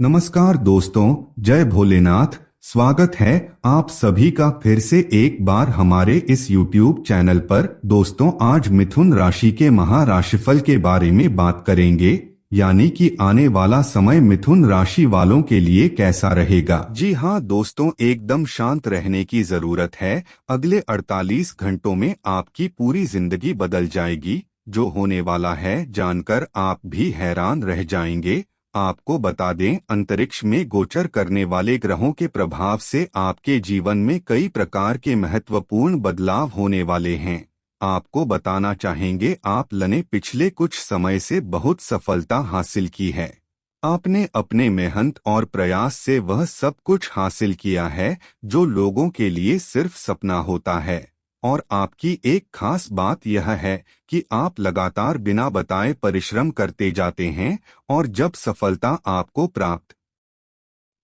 नमस्कार दोस्तों, जय भोलेनाथ। स्वागत है आप सभी का फिर से एक बार हमारे इस YouTube चैनल पर। दोस्तों, आज मिथुन राशि के महाराशिफल के बारे में बात करेंगे, यानी कि आने वाला समय मिथुन राशि वालों के लिए कैसा रहेगा। जी हाँ दोस्तों, एकदम शांत रहने की जरूरत है। अगले 48 घंटों में आपकी पूरी जिंदगी बदल जाएगी। जो होने वाला है जानकर आप भी हैरान रह जाएंगे। आपको बता दें, अंतरिक्ष में गोचर करने वाले ग्रहों के प्रभाव से आपके जीवन में कई प्रकार के महत्वपूर्ण बदलाव होने वाले हैं। आपको बताना चाहेंगे, आपने पिछले कुछ समय से बहुत सफलता हासिल की है। आपने अपने मेहनत और प्रयास से वह सब कुछ हासिल किया है जो लोगों के लिए सिर्फ सपना होता है। और आपकी एक खास बात यह है कि आप लगातार बिना बताए परिश्रम करते जाते हैं, और जब सफलता आपको प्राप्त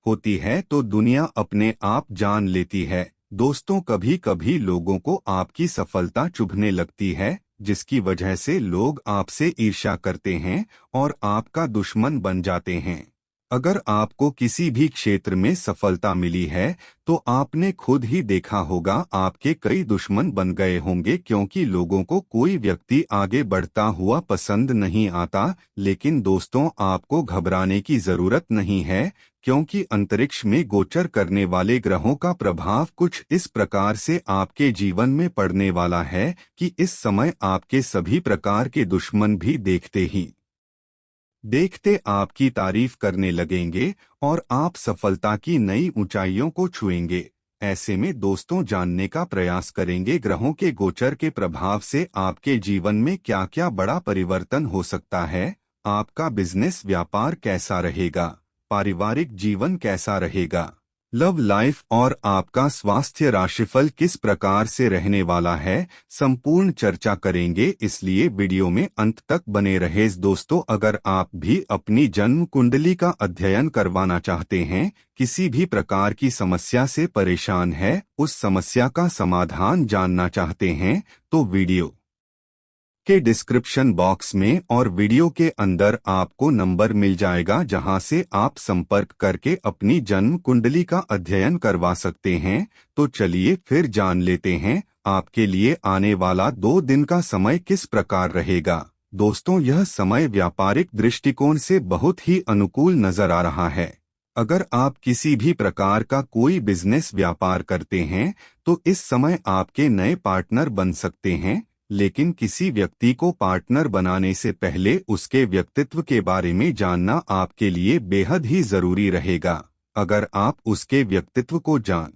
होती है तो दुनिया अपने आप जान लेती है। दोस्तों, कभी कभी लोगों को आपकी सफलता चुभने लगती है, जिसकी वजह से लोग आपसे ईर्ष्या करते हैं और आपका दुश्मन बन जाते हैं। अगर आपको किसी भी क्षेत्र में सफलता मिली है तो आपने खुद ही देखा होगा, आपके कई दुश्मन बन गए होंगे, क्योंकि लोगों को कोई व्यक्ति आगे बढ़ता हुआ पसंद नहीं आता। लेकिन दोस्तों, आपको घबराने की जरूरत नहीं है, क्योंकि अंतरिक्ष में गोचर करने वाले ग्रहों का प्रभाव कुछ इस प्रकार से आपके जीवन में पड़ने वाला है कि इस समय आपके सभी प्रकार के दुश्मन भी देखते आपकी तारीफ करने लगेंगे और आप सफलता की नई ऊंचाइयों को छुएंगे। ऐसे में दोस्तों, जानने का प्रयास करेंगे ग्रहों के गोचर के प्रभाव से आपके जीवन में क्या क्या बड़ा परिवर्तन हो सकता है। आपका बिजनेस व्यापार कैसा रहेगा, पारिवारिक जीवन कैसा रहेगा, लव लाइफ और आपका स्वास्थ्य राशिफल किस प्रकार से रहने वाला है, संपूर्ण चर्चा करेंगे। इसलिए वीडियो में अंत तक बने रहे। दोस्तों, अगर आप भी अपनी जन्म कुंडली का अध्ययन करवाना चाहते हैं, किसी भी प्रकार की समस्या से परेशान है, उस समस्या का समाधान जानना चाहते हैं, तो वीडियो के डिस्क्रिप्शन बॉक्स में और वीडियो के अंदर आपको नंबर मिल जाएगा, जहां से आप संपर्क करके अपनी जन्म कुंडली का अध्ययन करवा सकते हैं। तो चलिए फिर जान लेते हैं, आपके लिए आने वाला 2 दिन का समय किस प्रकार रहेगा। दोस्तों, यह समय व्यापारिक दृष्टिकोण से बहुत ही अनुकूल नजर आ रहा है। अगर आप किसी भी प्रकार का कोई बिजनेस व्यापार करते हैं तो इस समय आपके नए पार्टनर बन सकते हैं। लेकिन किसी व्यक्ति को पार्टनर बनाने से पहले उसके व्यक्तित्व के बारे में जानना आपके लिए बेहद ही जरूरी रहेगा। अगर आप उसके व्यक्तित्व को जान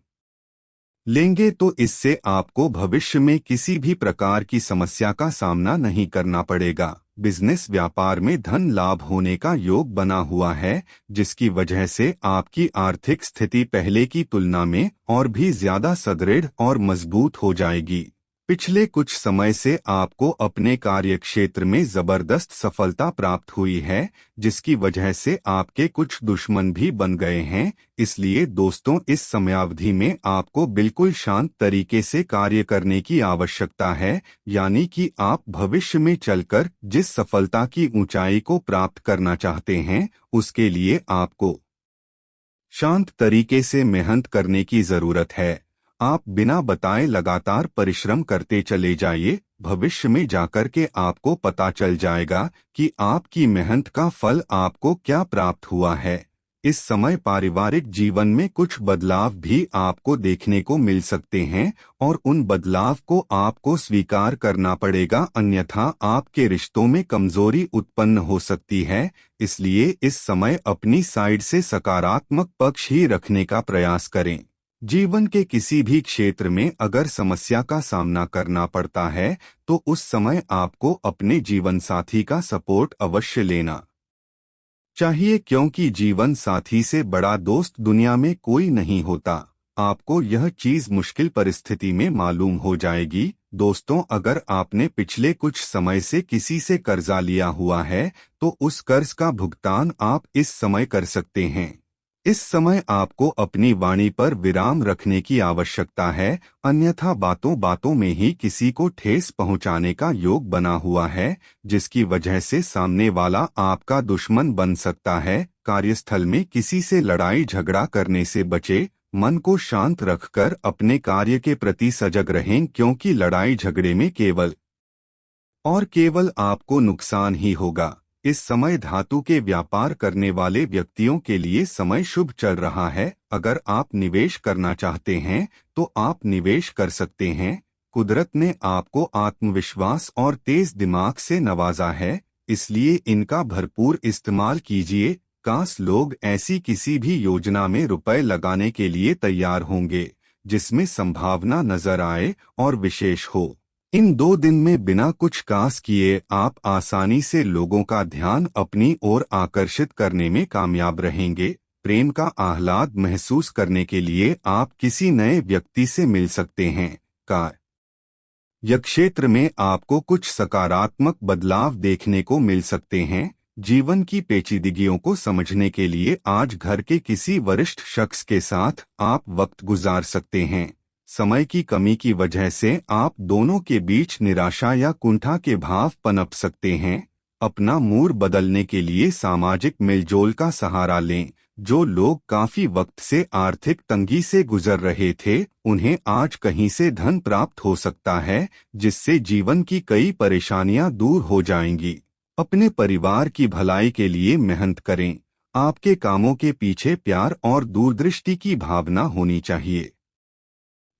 लेंगे तो इससे आपको भविष्य में किसी भी प्रकार की समस्या का सामना नहीं करना पड़ेगा। बिजनेस व्यापार में धन लाभ होने का योग बना हुआ है, जिसकी वजह से आपकी आर्थिक स्थिति पहले की तुलना में और भी ज्यादा सुदृढ़ और मजबूत हो जाएगी। पिछले कुछ समय से आपको अपने कार्य क्षेत्र में जबरदस्त सफलता प्राप्त हुई है, जिसकी वजह से आपके कुछ दुश्मन भी बन गए हैं। इसलिए दोस्तों, इस समयावधि में आपको बिल्कुल शांत तरीके से कार्य करने की आवश्यकता है, यानी कि आप भविष्य में चलकर जिस सफलता की ऊंचाई को प्राप्त करना चाहते हैं, उसके लिए आपको शांत तरीके से मेहनत करने की जरूरत है। आप बिना बताए लगातार परिश्रम करते चले जाइए। भविष्य में जाकर के आपको पता चल जाएगा कि आपकी मेहनत का फल आपको क्या प्राप्त हुआ है। इस समय पारिवारिक जीवन में कुछ बदलाव भी आपको देखने को मिल सकते हैं, और उन बदलाव को आपको स्वीकार करना पड़ेगा, अन्यथा आपके रिश्तों में कमजोरी उत्पन्न हो सकती है। इसलिए इस समय अपनी साइड से सकारात्मक पक्ष ही रखने का प्रयास करें। जीवन के किसी भी क्षेत्र में अगर समस्या का सामना करना पड़ता है तो उस समय आपको अपने जीवन साथी का सपोर्ट अवश्य लेना चाहिए, क्योंकि जीवन साथी से बड़ा दोस्त दुनिया में कोई नहीं होता। आपको यह चीज मुश्किल परिस्थिति में मालूम हो जाएगी। दोस्तों, अगर आपने पिछले कुछ समय से किसी से कर्जा लिया हुआ है तो उस कर्ज का भुगतान आप इस समय कर सकते हैं। इस समय आपको अपनी वाणी पर विराम रखने की आवश्यकता है, अन्यथा बातों बातों में ही किसी को ठेस पहुंचाने का योग बना हुआ है, जिसकी वजह से सामने वाला आपका दुश्मन बन सकता है। कार्यस्थल में किसी से लड़ाई झगड़ा करने से बचे, मन को शांत रखकर अपने कार्य के प्रति सजग रहें, क्योंकि लड़ाई झगड़े में केवल आपको नुकसान ही होगा। इस समय धातु के व्यापार करने वाले व्यक्तियों के लिए समय शुभ चल रहा है। अगर आप निवेश करना चाहते हैं तो आप निवेश कर सकते हैं। कुदरत ने आपको आत्मविश्वास और तेज दिमाग से नवाजा है, इसलिए इनका भरपूर इस्तेमाल कीजिए। काश लोग ऐसी किसी भी योजना में रुपए लगाने के लिए तैयार होंगे जिसमें संभावना नजर आए और विशेष हो। इन 2 दिन में बिना कुछ कास किए आप आसानी से लोगों का ध्यान अपनी ओर आकर्षित करने में कामयाब रहेंगे। प्रेम का आह्लाद महसूस करने के लिए आप किसी नए व्यक्ति से मिल सकते हैं। कार्य क्षेत्र में आपको कुछ सकारात्मक बदलाव देखने को मिल सकते हैं। जीवन की पेचीदगियों को समझने के लिए आज घर के किसी वरिष्ठ शख्स के साथ आप वक्त गुजार सकते हैं। समय की कमी की वजह से आप दोनों के बीच निराशा या कुंठा के भाव पनप सकते हैं। अपना मूड बदलने के लिए सामाजिक मेलजोल का सहारा लें। जो लोग काफी वक्त से आर्थिक तंगी से गुजर रहे थे, उन्हें आज कहीं से धन प्राप्त हो सकता है, जिससे जीवन की कई परेशानियां दूर हो जाएंगी। अपने परिवार की भलाई के लिए मेहनत करें। आपके कामों के पीछे प्यार और दूरदृष्टि की भावना होनी चाहिए,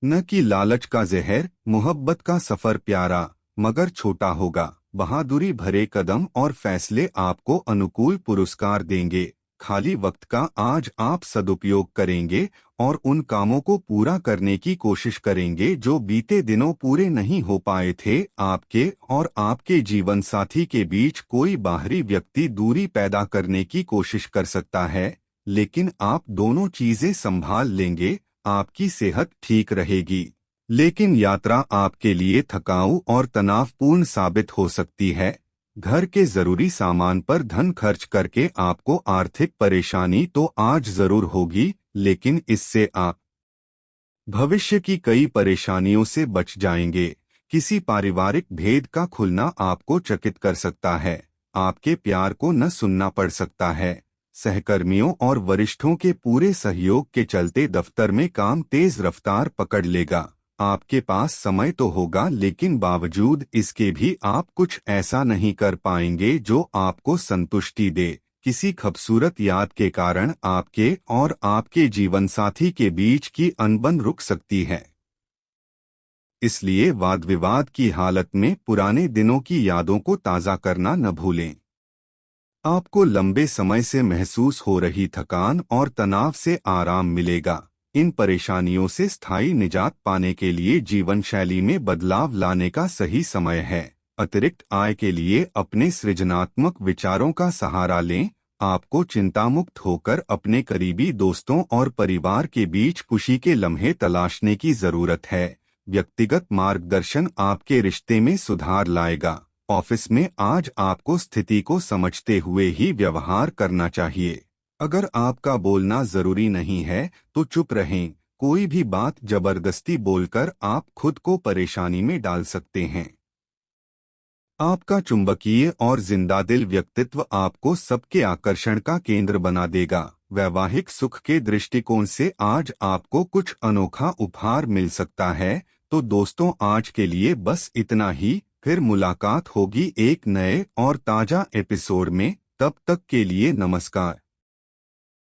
न कि लालच का जहर। मोहब्बत का सफर प्यारा मगर छोटा होगा। बहादुरी भरे कदम और फैसले आपको अनुकूल पुरस्कार देंगे। खाली वक्त का आज आप सदुपयोग करेंगे और उन कामों को पूरा करने की कोशिश करेंगे जो बीते दिनों पूरे नहीं हो पाए थे। आपके और आपके जीवन साथी के बीच कोई बाहरी व्यक्ति दूरी पैदा करने की कोशिश कर सकता है, लेकिन आप दोनों चीजें संभाल लेंगे। आपकी सेहत ठीक रहेगी, लेकिन यात्रा आपके लिए थकाऊ और तनावपूर्ण साबित हो सकती है। घर के जरूरी सामान पर धन खर्च करके आपको आर्थिक परेशानी तो आज जरूर होगी, लेकिन इससे आप भविष्य की कई परेशानियों से बच जाएंगे। किसी पारिवारिक भेद का खुलना आपको चकित कर सकता है। आपके प्यार को न सुनना पड़ सकता है। सहकर्मियों और वरिष्ठों के पूरे सहयोग के चलते दफ्तर में काम तेज रफ्तार पकड़ लेगा। आपके पास समय तो होगा, लेकिन बावजूद इसके भी आप कुछ ऐसा नहीं कर पाएंगे जो आपको संतुष्टि दे। किसी खूबसूरत याद के कारण आपके और आपके जीवनसाथी के बीच की अनबन रुक सकती है, इसलिए वाद विवाद की हालत में पुराने दिनों की यादों को ताज़ा करना न भूलें। आपको लंबे समय से महसूस हो रही थकान और तनाव से आराम मिलेगा। इन परेशानियों से स्थायी निजात पाने के लिए जीवन शैली में बदलाव लाने का सही समय है। अतिरिक्त आय के लिए अपने सृजनात्मक विचारों का सहारा लें। आपको चिंतामुक्त होकर अपने करीबी दोस्तों और परिवार के बीच खुशी के लम्हे तलाशने की जरूरत है। व्यक्तिगत मार्गदर्शन आपके रिश्ते में सुधार लाएगा। ऑफिस में आज आपको स्थिति को समझते हुए ही व्यवहार करना चाहिए। अगर आपका बोलना जरूरी नहीं है तो चुप रहें। कोई भी बात जबरदस्ती बोलकर आप खुद को परेशानी में डाल सकते हैं। आपका चुंबकीय और जिंदादिल व्यक्तित्व आपको सबके आकर्षण का केंद्र बना देगा। वैवाहिक सुख के दृष्टिकोण से आज आपको कुछ अनोखा उपहार मिल सकता है। तो दोस्तों, आज के लिए बस इतना ही। फिर मुलाकात होगी एक नए और ताजा एपिसोड में। तब तक के लिए नमस्कार।